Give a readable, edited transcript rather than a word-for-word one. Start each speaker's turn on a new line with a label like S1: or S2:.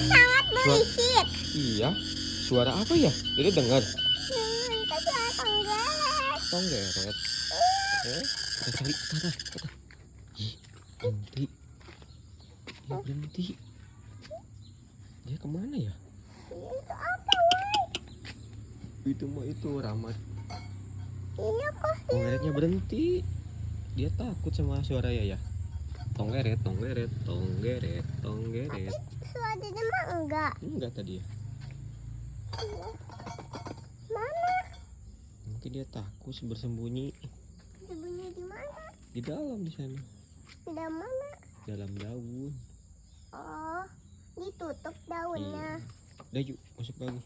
S1: sangat berisik.
S2: Iya. Suara apa ya? Jadi dengar.
S1: Itu suara tenggeret.
S2: Tenggeret. Kita cari ke sana. Berhenti. Dia berhenti. Dia kemana ya?
S1: Itu apa, Wai?
S2: Itu mah itu Rahmat.
S1: Iya kok.
S2: Tonggeretnya berhenti. Dia takut sama suara ya. Tonggeret, tonggeret, tonggeret, tonggeret.
S1: Suaranya mah enggak.
S2: Enggak tadi ya.
S1: Mana?
S2: Mungkin dia takut bersembunyi
S1: Sembunyi di mana?
S2: di dalam di sana.
S1: Di dalam mana?
S2: Dalam daun.
S1: Oh, ditutup daunnya.
S2: Iya. Udah yuk masuk lagi.